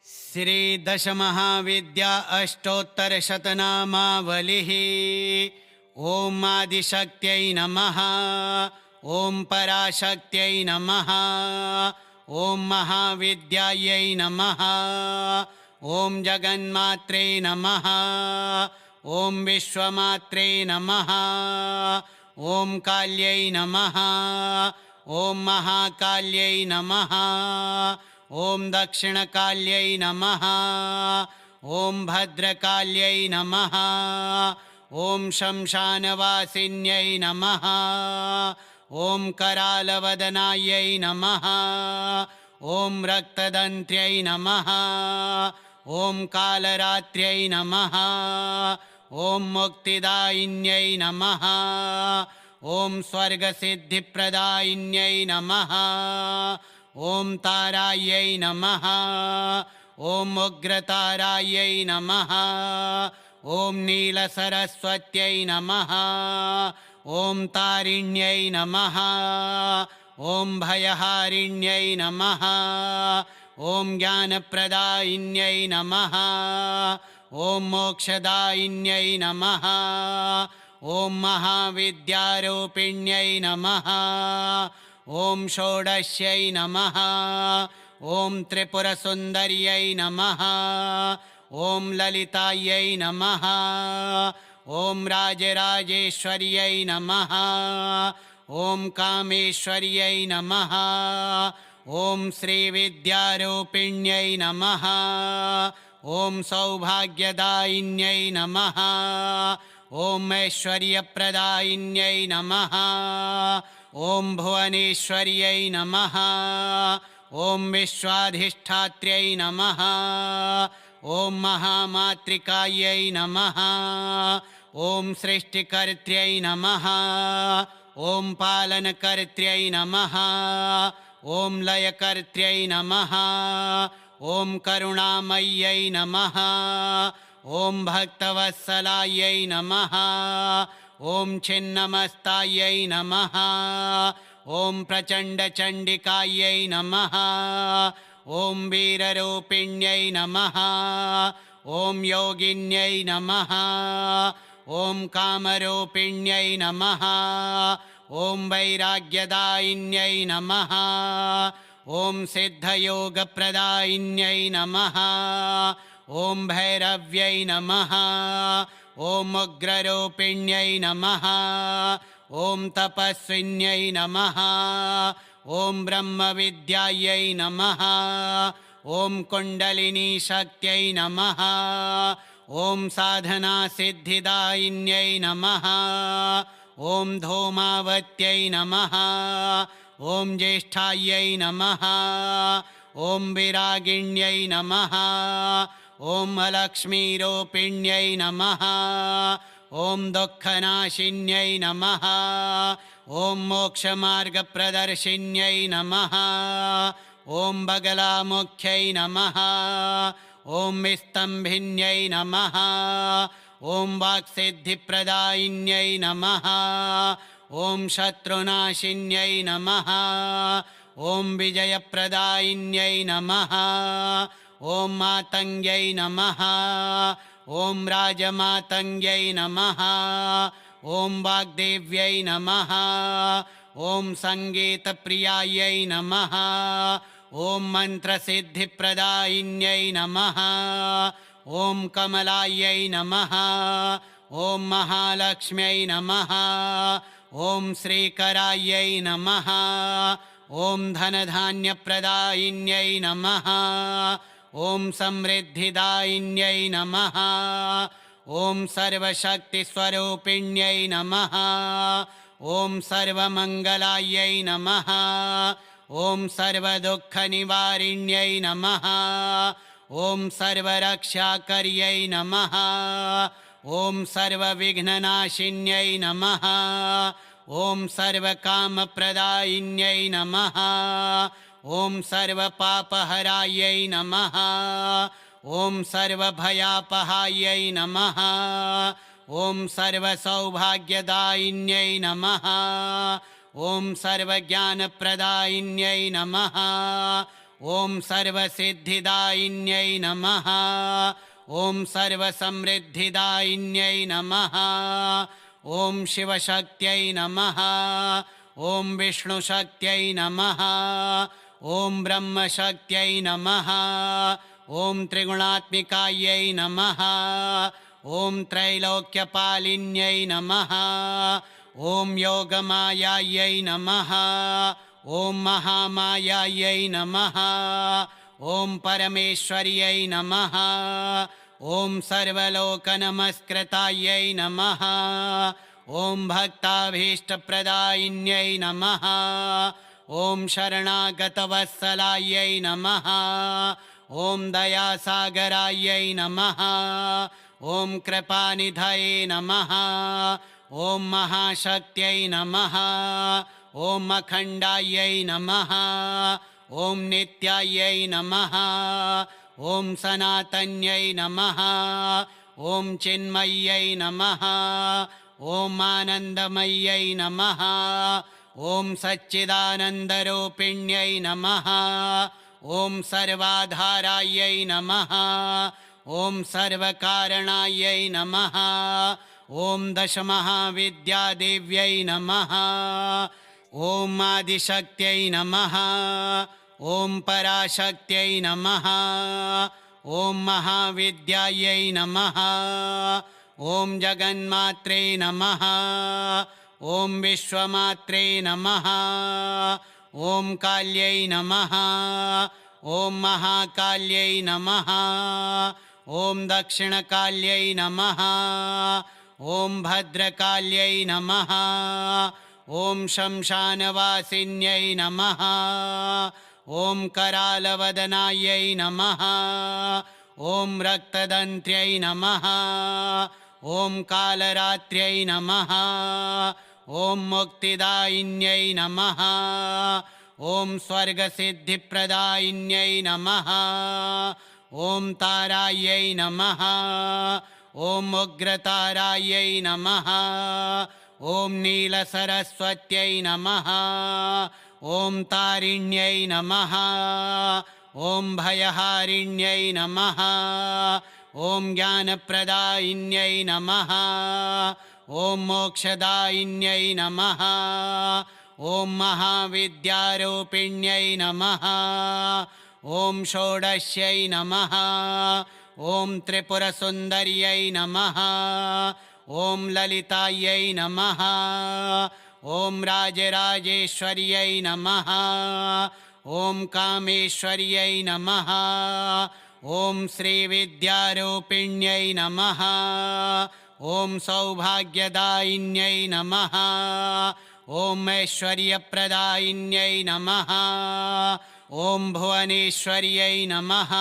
श्री दशमहाविद्या अष्टोत्तरशतनामावलिः। ॐ आदिशक्त्यै नमः। ॐ पराशक्त्यै नमः। ॐ महाविद्यायै नमः। ॐ जगन्मात्रे नमः। ॐ विश्वमात्रे नमः। ॐ काल्यै नमः। ॐ महाकाल्यै नमः। ॐ दक्षिणकाल्यै नमः। ॐ भद्रकाल्यै नमः। ॐ शमशानवासिन्यै नमः। ॐ करालवदनायै नमः। ॐ रक्तदन्त्यै नमः। ॐ कालरात्र्यै नमः। ॐ मुक्तिदायिन्यै नमः। ॐ स्वर्गसिद्धिप्रदायिन्यै नमः। ॐ तारायै नमः। ॐ उग्रतारायै नमः। ॐ नीलसरस्वत्यै नमः। ॐ तारिण्यै नमः। ॐ भयहारिण्यै नमः। ॐ ज्ञानप्रदायिन्यै नमः। ॐ मोक्षदायिन्यै नमः। ॐ महाविद्यारूपिण्यै नमः। ॐ षोडश्यै नमः। ॐ त्रिपुरसुन्दर्यै नमः। ॐ ललितायै नमः। ॐ राजराजेश्वर्यै नमः। ॐ कामेश्वर्यै नमः। ॐ श्रीविद्यारूपिण्यै नमः। ॐ सौभाग्यदायिन्यै नमः। ॐ ऐश्वर्यप्रदायिन्यै नमः। ॐ भुवनेश्वर्यै नमः। ॐ विश्वाधिष्ठात्र्यै नमः। ॐ महामातृकायै नमः। ॐ सृष्टिकर्त्र्यै नमः। ॐ पालनकर्त्र्यै नमः। ॐ लयकर्त्र्यै नमः। ॐ करुणामय्यै नमः। ॐ भक्तवत्सलायै नमः। ॐ छिन्नमस्तायै नमः। ॐ प्रचण्डचण्डिकायै नमः। ॐ वीररूपिण्यै नमः। ॐ योगिन्यै नमः। ॐ कामरूपिण्यै नमः। ॐ वैराग्यदायिन्यै नमः। ॐ सिद्धयोगप्रदायिन्यै नमः। ॐ भैरव्यै नमः। ॐ उग्ररूपिण्यै नमः। ॐ तपस्विन्यै नमः। ॐ ब्रह्मविद्यायै नमः। ॐ कुण्डलिनीशक्त्यै नमः। ॐ साधनासिद्धिदायिन्यै नमः। ॐ धूमावत्यै नमः। ॐ ज्येष्ठायै नमः। ॐ विरागिण्यै नमः। ॐ अलक्ष्मीरूपिण्यै नमः। ॐ दुःखनाशिन्यै नमः। ॐ मोक्षमार्गप्रदर्शिन्यै नमः। ॐ बगलामुख्यै नमः। ॐ विस्तम्भिन्यै नमः। ॐ वाक्सिद्धिप्रदायिन्यै नमः। ॐ शत्रुनाशिन्यै नमः। ॐ विजयप्रदायिन्यै नमः। ॐ मातङ्ग्यै नमः। ॐ राजमातङ्ग्यै नमः। ॐ वाग्देव्यै नमः। ॐ सङ्गीतप्रियायै नमः। ॐ मन्त्रसिद्धिप्रदायिन्यै नमः। ॐ कमलायै नमः। ॐ महालक्ष्म्यै नमः। ॐ श्रीकरायै नमः। ॐ धनधान्यप्रदायिन्यै नमः। ॐ समृद्धिदायिन्यै नमः। ॐ सर्वशक्तिस्वरूपिण्यै नमः। ॐ सर्वमङ्गलायै नमः। ॐ सर्वदुःखनिवारिण्यै नमः। ॐ सर्वरक्षाकर्यै नमः। ॐ सर्वविघ्ननाशिन्यै नमः। ॐ सर्वकामप्रदायिन्यै नमः। ॐ सर्वपापहरायै नमः। ॐ सर्वभयापहायै नमः। ॐ सर्वसौभाग्यदायिन्यै नमः। ॐ सर्वज्ञानप्रदायिन्यै नमः। ॐ सर्वसिद्धिदायिन्यै नमः ॐ सर्वसमृद्धिदायिन्यै नमः ॐ शिवशक्त्यै नमः ॐ विष्णुशक्त्यै नमः ॐ ब्रह्मशक्त्यै नमः ॐ त्रिगुणात्मिकायै नमः ॐ त्रैलोक्यपालिन्यै नमः ॐ योगमायायै नमः ॐ महामायायै नमः ॐ परमेश्वर्यै नमः ॐ सर्वलोकनमस्कृतायै नमः ॐ भक्ताभीष्टप्रदायिन्यै नमः ॐ शरणागतवत्सलायै नमः ॐ दयासागरायै नमः ॐ कृपानिधये नमः ॐ महाशक्त्यै नमः ॐ अखण्डायै नमः ॐ नित्यायै नमः ॐ सनातन्यै नमः ॐ चिन्मय्यै नमः ॐ आनन्दमय्यै नमः ॐ सच्चिदानन्दरूपिण्यै नमः ॐ सर्वाधारायै नमः ॐ सर्वकारणायै नमः ॐ दशमहाविद्यादेव्यै नमः ॐ आदिशक्त्यै नमः ॐ पराशक्त्यै नमः ॐ महाविद्यायै नमः ॐ जगन्मात्रे नमः ॐ विश्वमात्रे नमः ॐ काल्यै नमः ॐ महाकाल्यै नमः ॐ दक्षिणकाल्यै नमः ॐ भद्रकाल्यै नमः ॐ शमशानवासिन्यै नमः ॐ करालवदनायै नमः ॐ रक्तदन्त्यै नमः ॐ कालरात्र्यै नमः ॐ मुक्तिदायिन्यै नमः ॐ स्वर्गसिद्धिप्रदायिन्यै नमः ॐ तारायै नमः ॐ उग्रतारायै नमः ॐ नीलसरस्वत्यै नमः ॐ तारिण्यै नमः ॐ भयहारिण्यै नमः ॐ ज्ञानप्रदायिन्यै नमः ॐ मोक्षदायिन्यै नमः ॐ महाविद्यारूपिण्यै नमः ॐ षोडश्यै नमः ॐ त्रिपुरसुन्दर्यै नमः ॐ ललितायै नमः ॐ राजराजेश्वर्यै नमः ॐ कामेश्वर्यै नमः ॐ श्रीविद्यारूपिण्यै नमः ॐ सौभाग्यदायिन्यै नमः ॐ ऐश्वर्यप्रदायिन्यै नमः ॐ भुवनेश्वर्यै नमः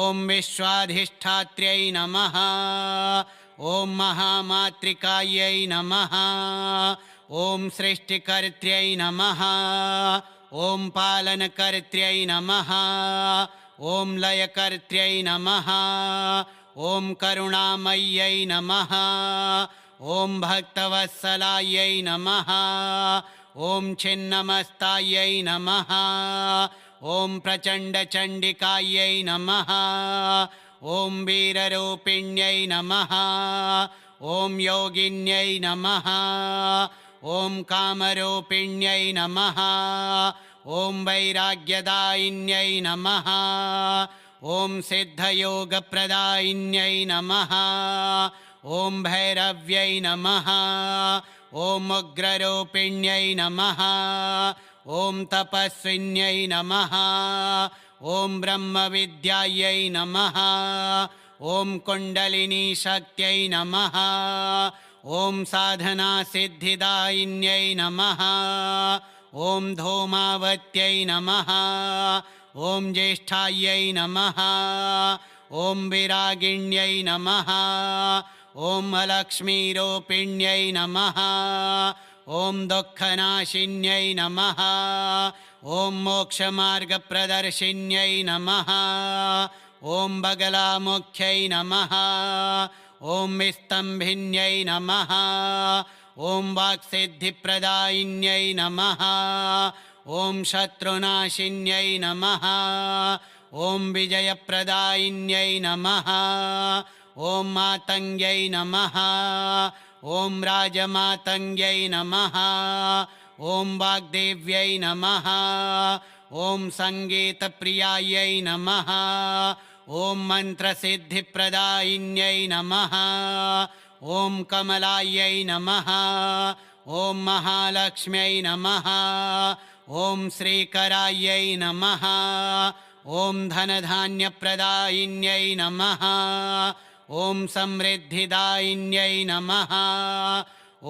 ॐ विश्वाधिष्ठात्र्यै नमः ॐ महामातृकायै नमः ॐ सृष्टिकर्त्र्यै नमः ॐ पालनकर्त्र्यै नमः ॐ लयकर्त्र्यै नमः ॐ करुणामय्यै नमः ॐ भक्तवत्सलायै नमः ॐ छिन्नमस्तायै नमः ॐ प्रचण्डचण्डिकायै नमः ॐ वीररूपिण्यै नमः ॐ योगिन्यै नमः ॐ कामरूपिण्यै नमः ॐ वैराग्यदायिन्यै नमः ॐ सिद्धयोगप्रदायिन्यै नमः ॐ भैरव्यै नमः ॐ उग्ररूपिण्यै नमः ॐ तपस्विन्यै नमः ॐ ब्रह्मविद्यायै नमः ॐ कुण्डलिनीशक्त्यै नमः ॐ साधनासिद्धिदायिन्यै नमः ॐ धूमावत्यै नमः ॐ ज्येष्ठायै नमः ॐ विरागिण्यै नमः ॐ अलक्ष्मीरूपिण्यै नमः ॐ दुःखनाशिन्यै नमः ॐ मोक्षमार्गप्रदर्शिन्यै नमः ॐ बगलामुख्यै नमः ॐ विस्तम्भिन्यै नमः ॐ वाक्सिद्धिप्रदायिन्यै नमः ॐ शत्रुनाशिन्यै नमः ॐ विजयप्रदायिन्यै नमः ॐ मातङ्ग्यै नमः ॐ राजमातङ्ग्यै नमः ॐ वाग्देव्यै नमः ॐ सङ्गीतप्रियायै नमः ॐ मन्त्रसिद्धिप्रदायिन्यै नमः ॐ कमलायै नमः ॐ महालक्ष्म्यै नमः ॐ श्रीकरायै नमः ॐ धनधान्यप्रदायिन्यै नमः ॐ समृद्धिदायिन्यै नमः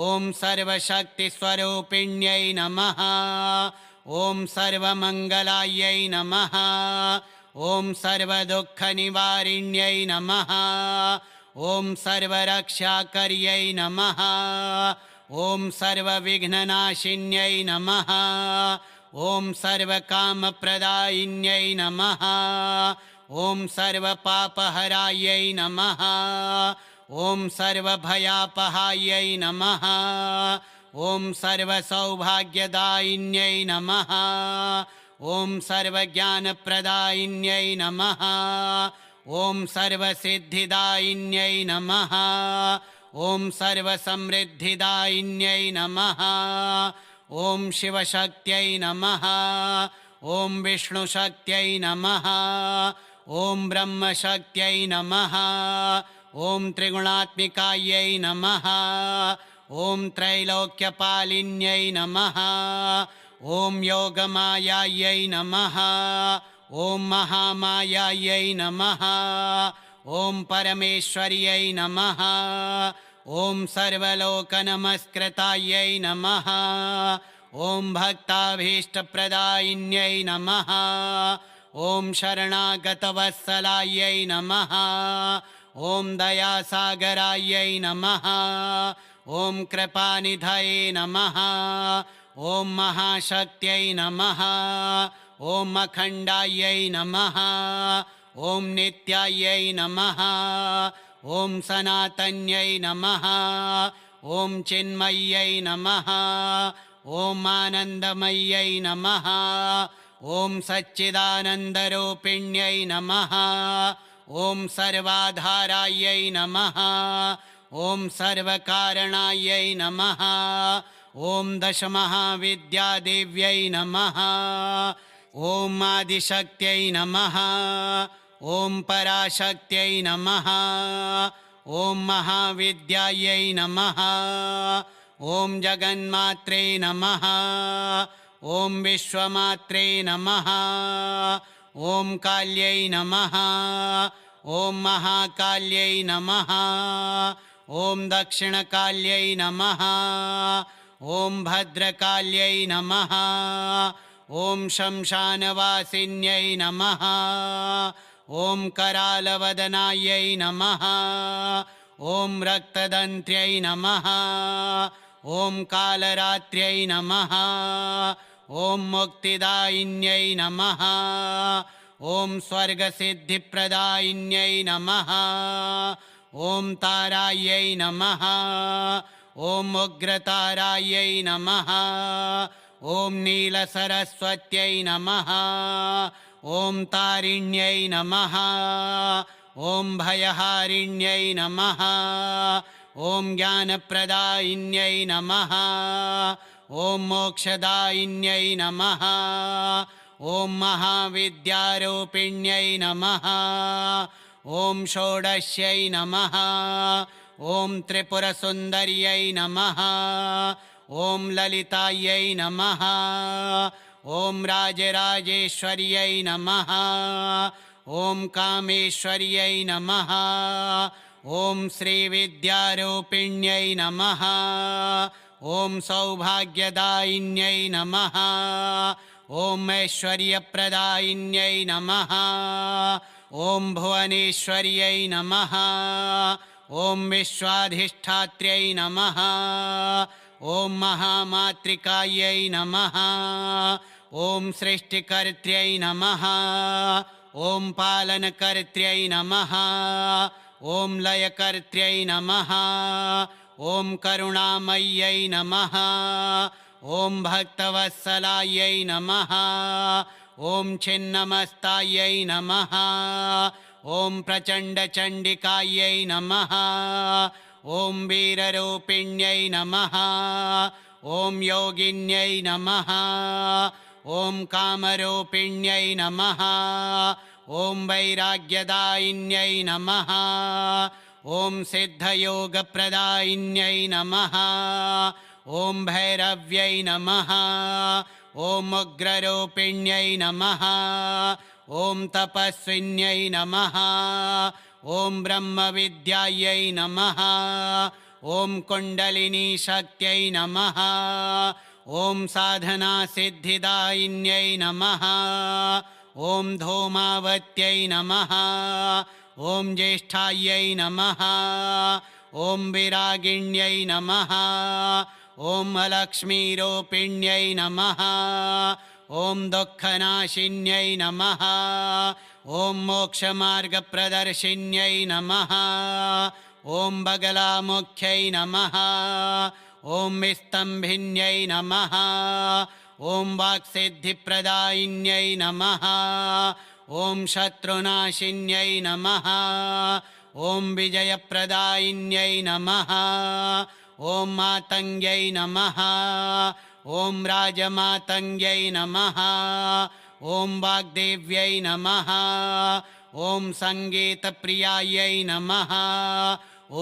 ॐ सर्वशक्तिस्वरूपिण्यै नमः ॐ सर्वमङ्गलायै नमः ॐ सर्वदुःखनिवारिण्यै नमः ॐ सर्वरक्षाकर्यै नमः ॐ सर्वविघ्ननाशिन्यै नमः ॐ सर्वकामप्रदायिन्यै नमः ॐ सर्वपापहरायै नमः ॐ सर्वभयापहायै नमः ॐ सर्वसौभाग्यदायिन्यै नमः ॐ सर्वज्ञानप्रदायिन्यै नमः ॐ सर्वसिद्धिदायिन्यै नमः ॐ सर्वसमृद्धिदायिन्यै नमः ॐ शिवशक्त्यै नमः ॐ विष्णुशक्त्यै नमः ॐ ब्रह्मशक्त्यै नमः ॐ त्रिगुणात्मिकायै नमः ॐ त्रैलोक्यपालिन्यै नमः ॐ योगमायायै नमः ॐ महामायायै नमः ॐ परमेश्वर्यै नमः ॐ सर्वलोकनमस्कृतायै नमः ॐ भक्ताभीष्टप्रदायिन्यै नमः ॐ शरणागतवत्सलायै नमः ॐ दयासागरायै नमः ॐ कृपानिधये नमः ॐ महाशक्त्यै नमः ॐ अखण्डायै नमः ॐ नित्यायै नमः ॐ सनातन्यै नमः ॐ चिन्मय्यै नमः ॐ आनन्दमय्यै नमः ॐ सच्चिदानन्दरूपिण्यै नमः ॐ सर्वाधारायै नमः ॐ सर्वकारणायै नमः ॐ दशमहाविद्यादेव्यै नमः ॐ आदिशक्त्यै नमः ॐ पराशक्त्यै नमः ॐ महाविद्यायै नमः ॐ जगन्मात्रे नमः ॐ विश्वमात्रे नमः ॐ काल्यै नमः ॐ महाकाल्यै नमः ॐ दक्षिणकाल्यै नमः ॐ भद्रकाल्यै नमः ॐ शमशानवासिन्यै नमः ॐ करालवदनायै नमः ॐ रक्तदन्त्यै नमः ॐ कालरात्र्यै नमः ॐ मुक्तिदायिन्यै नमः ॐ स्वर्गसिद्धिप्रदायिन्यै नमः ॐ तारायै नमः ॐ उग्रतारायै नमः ॐ नीलसरस्वत्यै नमः ॐ तारिण्यै नमः ॐ भयहारिण्यै नमः ॐ ज्ञानप्रदायिन्यै नमः ॐ मोक्षदायिन्यै नमः ॐ महाविद्यारूपिण्यै नमः ॐ षोडश्यै नमः ॐ त्रिपुरसुन्दर्यै नमः ॐ ललितायै नमः ॐ राजराजेश्वर्यै नमः ॐ कामेश्वर्यै नमः ॐ श्रीविद्यारूपिण्यै नमः ॐ सौभाग्यदायिन्यै नमः ॐ ऐश्वर्यप्रदायिन्यै नमः ॐ भुवनेश्वर्यै नमः ॐ विश्वाधिष्ठात्र्यै नमः ॐ महामातृकायै नमः ॐ सृष्टिकर्त्र्यै नमः ॐ पालनकर्त्र्यै नमः ॐ लयकर्त्र्यै नमः ॐ करुणामय्यै नमः ॐ भक्तवत्सलायै नमः ॐ छिन्नमस्तायै नमः ॐ प्रचण्डचण्डिकायै नमः ॐ वीररूपिण्यै नमः ॐ योगिन्यै नमः ॐ कामरूपिण्यै नमः ॐ वैराग्यदायिन्यै नमः ॐ सिद्धयोगप्रदायिन्यै नमः ॐ भैरव्यै नमः ॐ उग्ररूपिण्यै नमः ॐ तपस्विन्यै नमः ॐ ब्रह्मविद्यायै नमः ॐ कुण्डलिनीशक्त्यै नमः ॐ साधनासिद्धिदायिन्यै नमः ॐ धूमावत्यै नमः ॐ ज्येष्ठायै नमः ॐ विरागिण्यै नमः ॐ अलक्ष्मीरूपिण्यै नमः ॐ दुःखनाशिन्यै नमः ॐ मोक्षमार्गप्रदर्शिन्यै नमः ॐ बगलामुख्यै नमः ॐ विस्तम्भिन्यै नमः ॐ वाक्सिद्धिप्रदायिन्यै नमः ॐ शत्रुनाशिन्यै नमः ॐ विजयप्रदायिन्यै नमः ॐ मातङ्ग्यै नमः ॐ राजमातङ्ग्यै नमः ॐ वाग्देव्यै नमः ॐ सङ्गीतप्रियायै नमः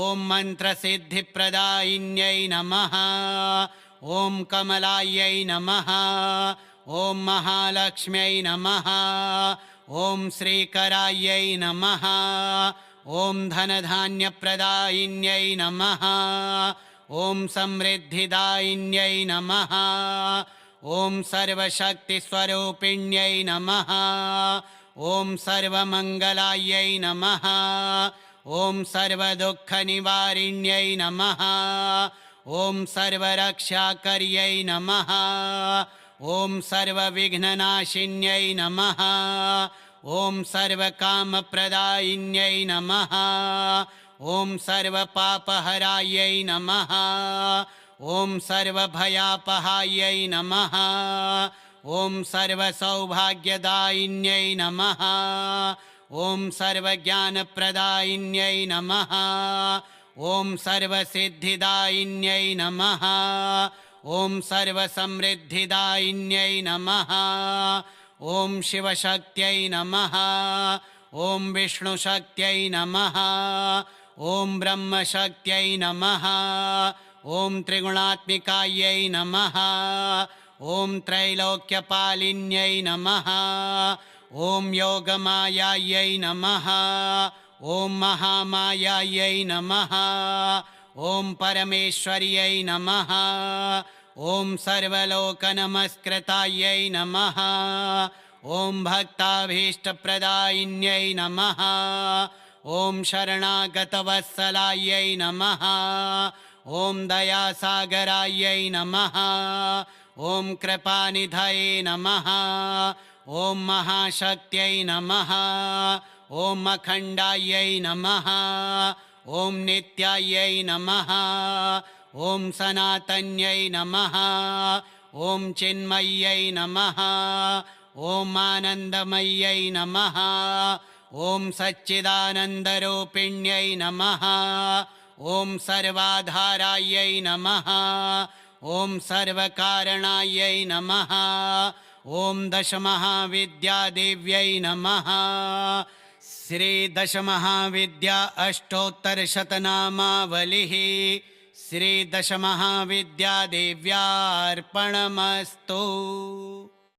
ॐ मन्त्रसिद्धिप्रदायिन्यै नमः ॐ कमलायै नमः ॐ महालक्ष्म्यै नमः ॐ श्रीकरायै नमः ॐ धनधान्यप्रदायिन्यै नमः ॐ समृद्धिदायिन्यै नमः ॐ सर्वशक्तिस्वरूपिण्यै नमः ॐ सर्वमङ्गलायै नमः ॐ सर्वदुःखनिवारिण्यै नमः ॐ सर्वरक्षाकर्यै नमः ॐ सर्वविघ्ननाशिन्यै नमः ॐ सर्वकामप्रदायिन्यै नमः ॐ सर्वपापहरायै नमः ॐ सर्वभयापहायै नमः ॐ सर्वसौभाग्यदायिन्यै नमः ॐ सर्वज्ञानप्रदायिन्यै नमः ॐ सर्वसिद्धिदायिन्यै नमः ॐ सर्वसमृद्धिदायिन्यै नमः ॐ शिवशक्त्यै नमः ॐ विष्णुशक्त्यै नमः ॐ ब्रह्मशक्त्यै नमः ॐ त्रिगुणात्मिकायै नमः ॐ त्रैलोक्यपालिन्यै नमः ॐ योगमायायै नमः ॐ महामायायै नमः ॐ परमेश्वर्यै नमः ॐ सर्वलोकनमस्कृतायै नमः ॐ भक्ताभीष्टप्रदायिन्यै नमः ॐ शरणागतवत्सलायै नमः ॐ दयासागरायै नमः ॐ कृपानिधये नमः ॐ महाशक्त्यै नमः ॐ अखण्डायै नमः ॐ नित्यायै नमः ॐ सनातन्यै नमः ॐ चिन्मय्यै नमः ॐ आनन्दमय्यै नमः ॐ सच्चिदानन्दरूपिण्यै नमः ॐ सर्वाधारायै नमः ॐ सर्वकारणायै नमः ॐ दशमहाविद्यादेव्यै नमः। श्रीदशमहाविद्या अष्टोत्तरशतनामावलिः श्रीदशमहाविद्यादेव्यार्पणमस्तु।